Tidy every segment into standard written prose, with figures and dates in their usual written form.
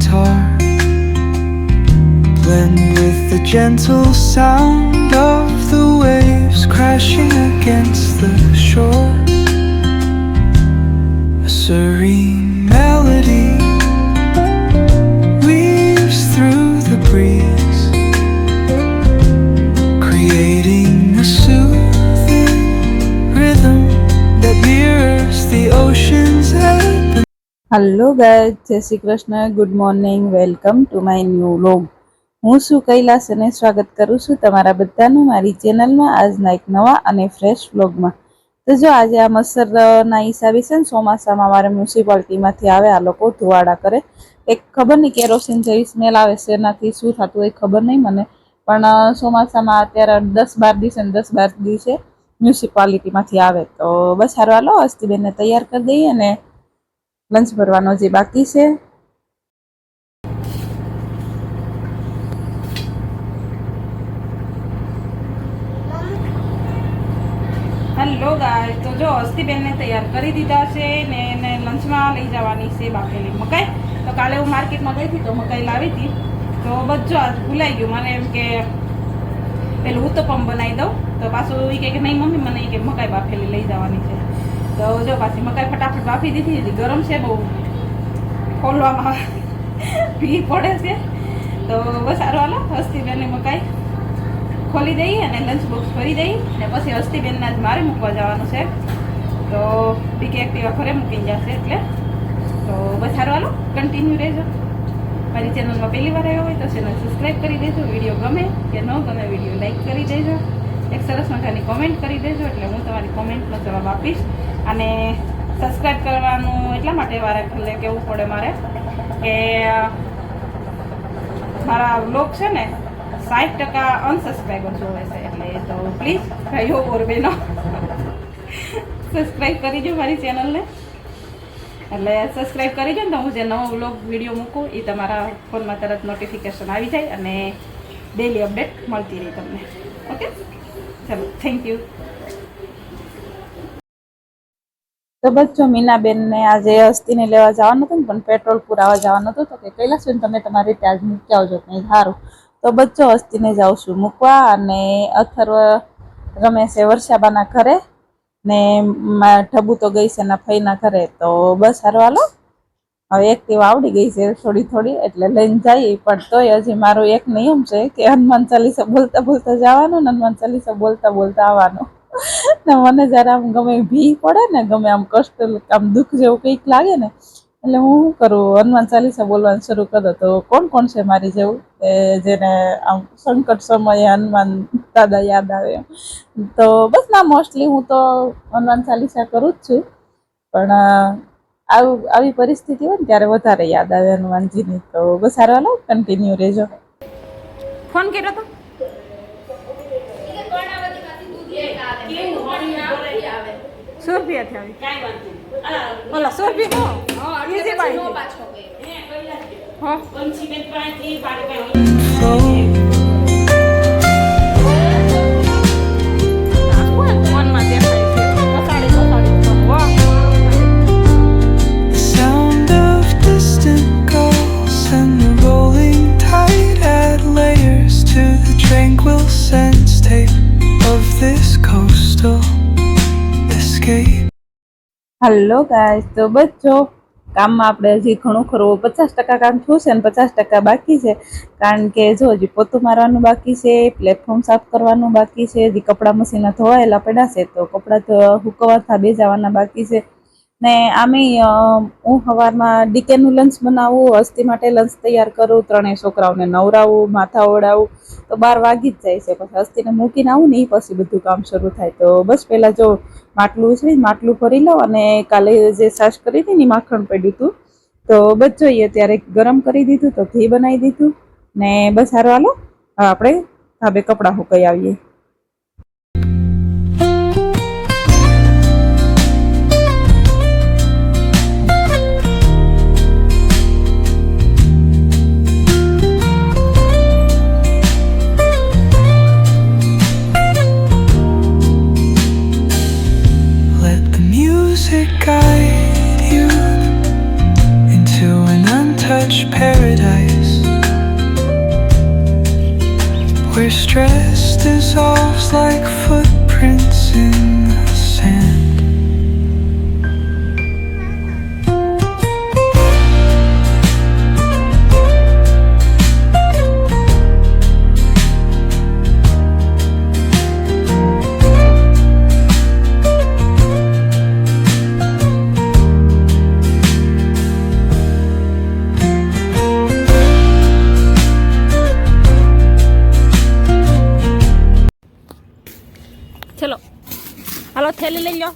guitar, blend with the gentle sound of the waves crashing against the shore. A serene melody weaves through the breeze, creating a soothing rhythm that mirrors the ocean's ebb. Hello guys, Jai Shri Krishna, good morning, welcome to my new vlog. હું છું કૈલાસ અને સ્વાગત કરું છું તમારા બધાનું મારી ચેનલમાં આજના એક નવા અને ફ્રેશ વ્લોગમાં. તો જો આજે આ મસરના હિસાબે છે ને ચોમાસામાં મારે મ્યુનિસિપાલિટીમાંથી આવે આ લોકો ધુવાડા કરે. એક ખબર નહીં કેરોસીન જેવી સ્મેલ આવે છે, એનાથી શું થતું હોય ખબર નહીં મને, પણ ચોમાસામાં અત્યારે 10-12 દિવસે ને 10-12 દિવસે મ્યુનિસિપાલિટીમાંથી આવે. તો બસ સારું, હાલો હસ્તીબેનને તૈયાર કરી દઈએ ને લંચ ભરવાનો જે બાકી છે. હેલો ગાય, તો જો હસ્તીબેનને તૈયાર કરી દીધા છે ને એને લંચમાં લઈ જવાની છે બાફેલી મકાઈ. તો કાલે હું માર્કેટમાં ગઈ હતી તો મકાઈ લાવી હતી, તો બધું આજ ભૂલાઈ ગયું મને, એમ કે પેલું ઉત્તપમ બનાવી દઉં. તો પાછું એ કે નહીં મમ્મી, મને એ કે મકાઈ બાફેલી લઈ જવાની છે. તો જો પાછી મકાઈ ફટાફટ બાફી દીધી, ગરમ છે બહુ, ખોલવામાં ભી પડે છે. તો બસ સારું, હાલો હસ્તીબેનને મકાઈ ખોલી દઈએ અને લંચ બોક્સ ભરી દઈએ ને પછી હસ્તીબેનને જ મારે મૂકવા જવાનું છે. તો બીકે એક્ટિવા ઘરે મૂકી જશે એટલે. તો બસ સારું, હાલો કન્ટિન્યુ રહેજો. મારી ચેનલમાં પહેલી વાર આવ્યો હોય તો ચેનલ સબસ્ક્રાઈબ કરી દેજો. વિડીયો ગમે કે ન ગમે વિડીયો લાઈક કરી દેજો. એક સરસ મજાની કોમેન્ટ કરી દેજો એટલે હું તમારી કોમેન્ટનો જવાબ આપીશ. અને સબસ્ક્રાઈબ કરવાનું એટલા માટે વારે ઘરે કહેવું પડે મારે કે મારા વ્લોગ છે ને 60% અનસબસ્ક્રાઈબર જોવે છે, એટલે તો પ્લીઝ ભાઈઓ ઓર બહેનો સબસ્ક્રાઈબ કરી દો મારી ચેનલને. એટલે સબસ્ક્રાઈબ કરી દો ને તો હું જે નવો વ્લોગ વિડીયો મૂકું એ તમારા ફોનમાં તરત નોટિફિકેશન આવી જાય અને ડેલી અપડેટ મળતી રહી તમને. ઓકે, ચલો, થેન્ક યુ. તો બચ્ચો મીનાબેનને આજે હસ્તીને લેવા જવાનું હતું ને, પણ પેટ્રોલ પુરાવા જવાનું હતું. તો કે કૈલાસબેન તમે તમારી રીતે આજ મૂકી આવજો. કંઈ સારું. તો બચ્ચો હસ્તીને જાઉં છું મૂકવા, અને અથર્વ રમે છે વર્ષાબાના ઘરે ને ઠબુ તો ગઈ છે એના ફઈના ઘરે. તો બસ સારું, હાલો હવે એક્ટિવા આવડી ગઈ છે થોડી થોડી, એટલે લઈને જઈએ. પણ તોય હજી મારો એક નિયમ છે કે હનુમાન ચાલીસા બોલતા બોલતા જવાનું ને હનુમાન ચાલીસા બોલતા બોલતા આવવાનું. ને મને જયારે આમ ગમે ભી પડે ને, ગમે આમ કષ્ટ, આમ દુઃખ જેવું કંઈક લાગે ને, એટલે હું શું કરું, હનુમાન ચાલીસા બોલવાનું શરૂ કરી દો. તો કોણ કોણ છે મારી જેવું જેને આમ સંકટ સમયે હનુમાન દાદા યાદ આવે એમ? તો બસ ના, મોસ્ટલી હું તો હનુમાન ચાલીસા કરું જ છું, પણ આવી પરિસ્થિતિ હોય ને ત્યારે વધારે યાદ આવે હનુમાનજીની. તો બસ સારું, હાલો કન્ટિન્યુ રહેજો. ફોન કર્યો તો 100 રૂપિયા આવી. ઓલા 100 Sound of distant gulls and the rolling tide add layers to the tranquil sense tape of this coastal escape. Hello guys, તો બચ્ચો કામમાં આપણે હજી ઘણું ખરું 50% કામ થયું છે ને 50% બાકી છે. કારણ કે જો હજી પોતું મારવાનું બાકી છે, પ્લેટફોર્મ સાફ કરવાનું બાકી છે, હજી કપડાં મશીનમાં ધોવાયેલા પડ્યા છે, તો કપડાં હુકવવા બે જવાના બાકી છે. ને આમે હું સવારમાં ડીકેનું લંચ બનાવું, હસ્તી માટે લંચ તૈયાર કરું, 3 છોકરાઓને નવરાવું, માથા ઓડાવું, તો 12 વાગી જ જાય છે. પછી હસ્તીને મૂકીને આવું ને એ પછી બધું કામ શરૂ થાય. તો બસ પહેલાં જો માટલું છે, માટલું ભરી લઉં. અને કાલે જે છાશ કરી હતી ને માખણ પડ્યું હતું, તો બસ જોઈએ ત્યારે ગરમ કરી દીધું, તો ઘી બનાવી દીધું ને બસ સારું, હાલો આપણે ધાબે કપડાં સુકાઈ આવીએ. Guide you into an untouched paradise. હાલો થેલી લઈ લો,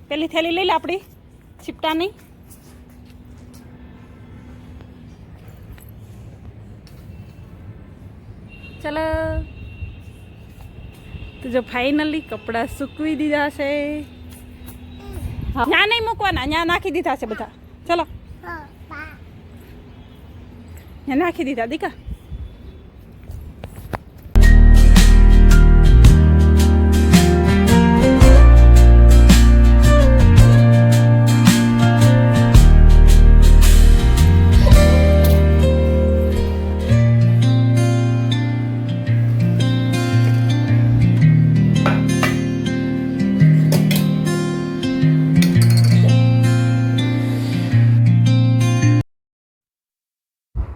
પેલી થેલી લઈ લો આપણી છીપટાની. ચલો તો જો ફાઇનલી કપડાં સૂકવી દીધા છે. ત્યાં નહીં મૂકવાના, ત્યાં નાખી દીધા છે બધા. ચલો ત્યાં નાખી દીધા દીકા.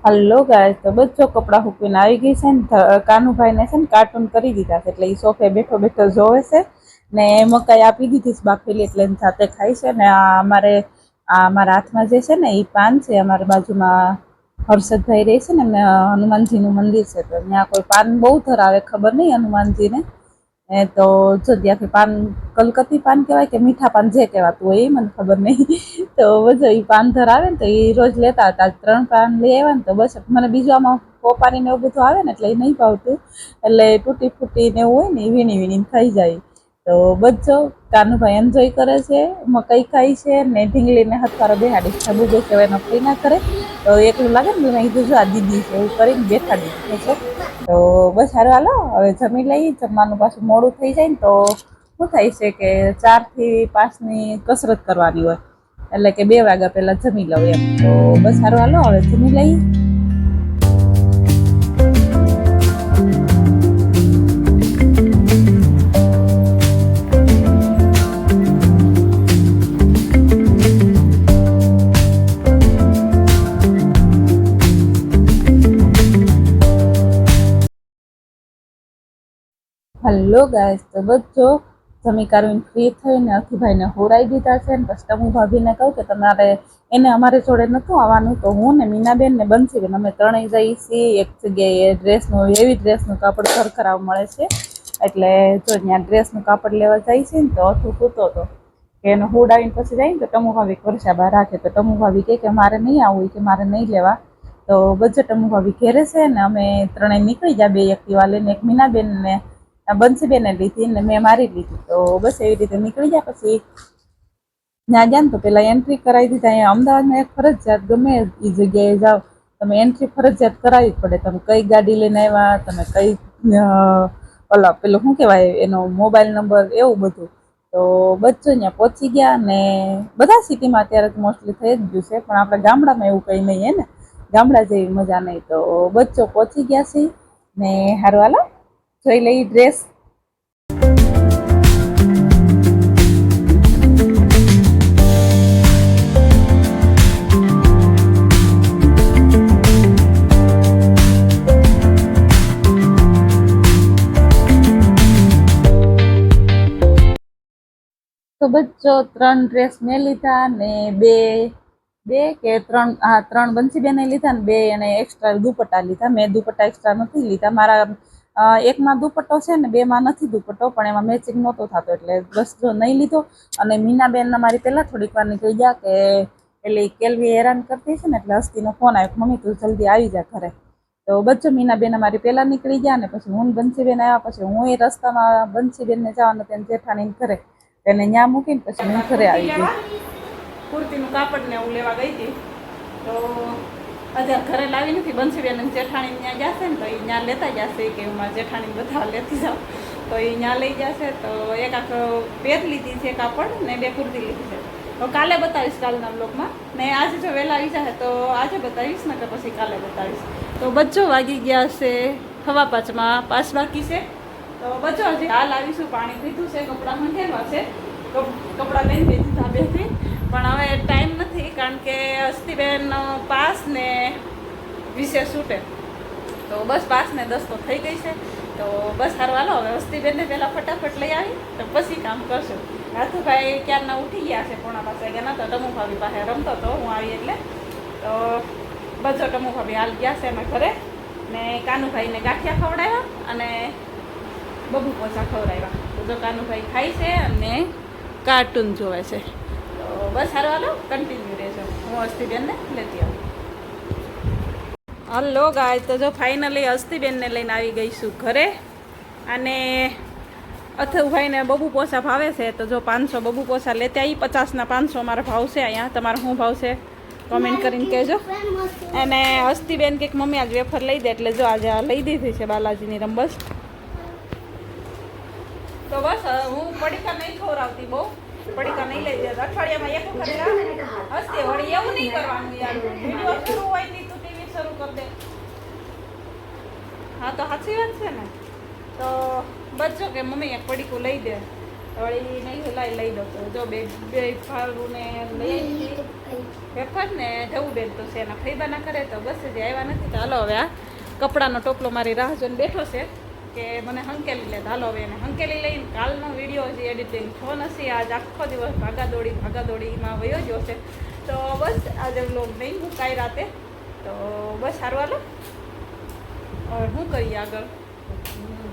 હલો ગાઈસ, તો બચ્ચો કપડાં સૂકવીને આવી ગઈ છે ને કાનુભાઈને છે ને કાર્ટૂન કરી દીધા છે, એટલે એ સોફે બેઠો બેઠો જોવે છે ને મકાઈ આપી દીધી છે બાફેલી, એટલે એની સાથે ખાય છે. ને અમારા હાથમાં જે છે ને એ પાન છે. અમારી બાજુમાં હર્ષદભાઈ રહે છે ને, એમને હનુમાનજીનું મંદિર છે, તો ત્યાં કોઈ પાન બહુ ધરાવે, ખબર નહીં હનુમાનજીને. તો જો ત્યાંથી પાન કલકત્તી પાન કહેવાય કે મીઠા પાન જે કહેવાતું હોય એ મને ખબર નહીં. તો બધું એ પાન ધરાવે ને તો એ રોજ લેતા હતા. 3 પાન લઈ આવ્યા ને તો બસ મને બીજું આમાં પોપારી ને એવું બધું આવે ને એટલે એ નહીં ભાવતું, એટલે તૂટી ફૂટી ને એવું હોય ને એ વીણી વીણીને થઈ જાય. તો બચ્ચો કાનુભાઈ એન્જોય કરે છે, મકાઈ ખાય છે ને ઢીંગલીને હથવારો બેહાડી છબુ બે કહેવાય નોકરી ના કરે તો એકલું લાગે ને. મેં કીધું જો આ દીદી છે એવું કરીને બેઠાડી દીધું છે. તો બસ હારું હાલો હવે જમી લઈએ. જમવાનું પાછું મોડું થઈ જાય ને તો શું થાય છે કે 4 થી 5ની કસરત કરવાની હોય, એટલે કે 2 વાગ્યા પહેલા જમી લઉં એમ. તો બસ હારું હાલો હવે જમી લઈએ. હલો ગાઈસ, તો બચ્ચો જમી કાઢીને ફ્રી થઈને અખીભાઈને હોરાઈ દીધા છે ને પછી ટમુ ભાભીને કહું કે તમારે એને અમારી જોડે નહોતું આવવાનું, તો હું ને મીનાબેન ને બંસીબેન અમે ત્રણેય જઈએ છીએ એક જગ્યાએ ડ્રેસનું, એવી ડ્રેસનું કાપડ ખરખરાવ મળે છે, એટલે જો ત્યાં ડ્રેસનું કાપડ લેવા જાય છે ને તો અઠું સૂતો હતો કે એને હોડાવીને પછી જાય ને તો ટમુ ભાભી વર્ષાબા રાખે. તો ટમુ ભાભી કહે કે મારે નહીં આવવું, કે મારે નહીં લેવા. તો બચ્ચો ટમુ ભાભી ઘેરે છે ને અમે ત્રણેય નીકળી ગયા, 2 એક્ટિવા લઈને, એક મીનાબેન ને બંસીબેને લીધી ને મેં મારી લીધી. તો બસ એવી રીતે નીકળી ગયા. પછી ત્યાં ગયા ને તો પેલા એન્ટ્રી કરાવી દીધા. અહીંયા અમદાવાદમાં એક ફરજિયાત ગમે એ જગ્યાએ જાઓ તમે એન્ટ્રી ફરજિયાત કરાવવી જ પડે. તમે કઈ ગાડી લઈને આવ્યા, તમે કઈ ઓલા પેલું શું કહેવાય એનો મોબાઈલ નંબર, એવું બધું. તો બચ્ચો અહીંયા પહોંચી ગયા ને બધા સિટીમાં અત્યારે તો મોસ્ટલી થઈ જ ગયું છે, પણ આપણે ગામડામાં એવું કંઈ નહીં હે ને, ગામડા જેવી મજા નહીં. તો બચ્ચો પહોંચી ગયા છે ને હારું હાલો જોઈ લઈ ડ્રેસ. તો બચ્ચો 3 ડ્રેસ મેં લીધા ને 3 બંસીબેને લીધા ને 2 એને એક્સ્ટ્રા દુપટ્ટા લીધા. મેં દુપટ્ટા એક્સ્ટ્રા નથી લીધા. મારા એકમાં દુપટ્ટો છે ને 2માં નથી દુપટ્ટો, પણ એમાં મેચિંગ નહોતો થતો એટલે બસ જો નહીં લીધો. અને મીનાબેન મારી પહેલાં થોડીક વાર નીકળી ગયા કે એટલે કેલવી હેરાન કરતી છે ને, એટલે હસ્તીનો ફોન આવ્યો, મમ્મી તું જલ્દી આવી જા ઘરે. તો બચ્ચો મીનાબેન અમારી પહેલાં નીકળી ગયા ને પછી હું બંસીબેન આવ્યા. પછી હું એ રસ્તામાં બંસીબેનને જવાનું તેને જેઠાણીને ઘરે એને ત્યાં મૂકીને પછી હું ઘરે આવી ગઈ. કુર્તીનું કાપડ ને હું લેવા ગઈ હતી, તો અત્યારે ઘરે લાવી નથી. બંસીબેન જેઠાણી ત્યાં જશે ને તો એ ત્યાં લેતા જશે કે હું મારા જેઠાણી બધા લેતી જાઉં, તો એ ત્યાં લઈ જશે. તો એક આખો પેર લીધી છે કાપડ ને 2 કુર્તી લીધી છે. તો કાલે બતાવીશ કાલના બ્લોગમાં, ને આજે જો વહેલા આવી જશે તો આજે બતાવીશ ને કે પછી કાલે બતાવીશ. તો બચ્ચો વાગી ગયા છે 5:15, 5 બાકી છે. તો બચ્ચો હજી હાલ આવીશું, પાણી પીધું છે, કપડાં મંગાવ્યા છે, કપડાં લઈને બેઠી બેથી, પણ હવે ટાઈમ નથી કારણ કે હસ્તીબેન પાસ ને વિશેષ છૂટે. તો બસ 5 ને 10 તો થઈ ગઈ છે. તો બસ સારું હાલો હવે હસ્તીબેનને પહેલાં ફટાફટ લઈ આવી તો પછી કામ કરશું. રાથુભાઈ ક્યારના ઉઠી ગયા છે, 5:45 વાગ્યાના. તો ટમુ ભાભી પાસે રમતો હતો હું આવી એટલે. તો બધો ટમુ ભાભી હાલ ગયા છે અમે ઘરે, ને કાનુભાઈને ગાંઠિયા ખવડાવ્યા અને બબુ પોચા ખવડાવ્યા. તો જો કાનુભાઈ ખાય છે અને કાર્ટૂન જોવે છે. તો બસ સારું હાલો કન્ટિન્યુ રહેજો, હું અસ્તિબેનને લેતી આવું. હલો ગાય, તો જો ફાઇનલી અસ્તિબેનને લઈને આવી ગઈ છું ઘરે. અને અથુભાઈને બબુ પોસા ભાવે છે, તો જો 500 બબુ પોસા લેતી આવી. 50ના 500 મારો ભાવ છે અહીંયા. તમારો શું ભાવ છે કોમેન્ટ કરીને કહેજો. અને અસ્તિબેન કંઈક મમ્મી આજ વેફર લઈ દે, એટલે જો આજે આ લઈ દીધી છે બાલાજીની રંબસ. તો બસ હું પડીકા નહીં ખવડાવતી, બહુ પડીકા નહીં લઈ દે. અઠવાડિયામાં એક વખત હસતી વળી એવું નહીં કરવાનું યાર. વિડીયો શરૂ હોય નહીં તું ટીવી શરૂ કરી દે. હા તો સાચી વાત છે ને. તો બચ્ચો કે મમ્મી એક પડીકું લઈ દે, વળી નહીં લઈ દો. તો જો બે ફાળું ને લઈ વેફર ને જવું બેન તો છે એના ફૈબા ના કરે. તો બસ જે આવ્યા નથી. તો હાલો હવે આ કપડાનો ટોપલો મારી રાહ જોઈને બેઠો છે કે મને હંકેલી લે. હાલો હવે એને હંકેલી લઈને કાલનો વિડીયો હજી એડિટિંગ થયો નથી. આજ આખો દિવસ ભાગાદોડીમાં વયો ગયો છે. તો બસ આજે વ્લોગ નહીં મુકાઈ રાતે. તો બસ સારું હાલો હવે શું કરીએ આગળ.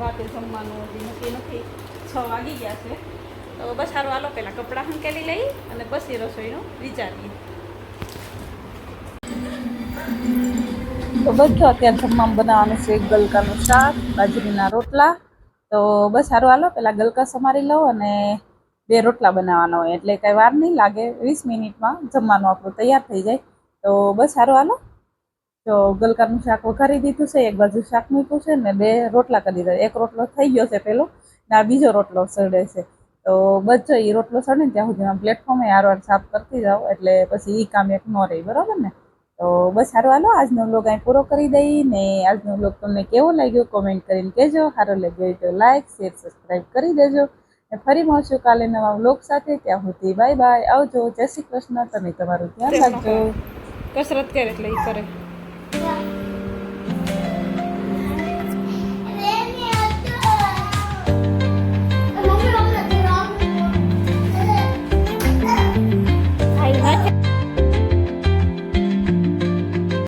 રાતે જમવાનું હજી નક્કી નથી, 6 વાગી ગયા છે. તો બસ સારું હાલો પહેલાં કપડાં હંકેલી લઈ અને પછી રસોઈનું વિચારીએ. તો બધું અત્યારે જમવામાં બનાવવાનું છે ગલકાનું શાક, બાજરીના રોટલા. તો બસ સારું હાલો પહેલાં ગલકા સમારી લઉં અને 2 રોટલા બનાવવાના હોય, એટલે કાંઈ વાર નહીં લાગે. 20 મિનિટમાં જમવાનું આપણું તૈયાર થઈ જાય. તો બસ સારું હાલો. તો ગલકાનું શાક વઘારી દીધું છે, એક બાજુ શાક મૂક્યું છે ને 2 રોટલા કરી દીધા. એક રોટલો થઈ ગયો છે પેલો, ને આ બીજો રોટલો સડે છે. તો બસ એ રોટલો સડે ને ત્યાં સુધી પ્લેટફોર્મે આરવાર સાફ કરતી જાઓ, એટલે પછી એ કામ એક ન રહે, બરાબર ને. તો બસ સારું હાલો આજનો વ્લોગ અહીં પૂરો કરી દઈ. ને આજનો વ્લોગ તમને કેવો લાગ્યો કોમેન્ટ કરીને કહેજો. સારો લાગ્યો હોય તો લાઇક શેર સબસ્ક્રાઈબ કરી દેજો. ને ફરી મળશું કાલે નવા વ્લોગ સાથે. ત્યાં સુધી બાય બાય, આવજો, જય શ્રી કૃષ્ણ. તમે તમારું ધ્યાન રાખજો. કસરત કરે એટલે એ કરે.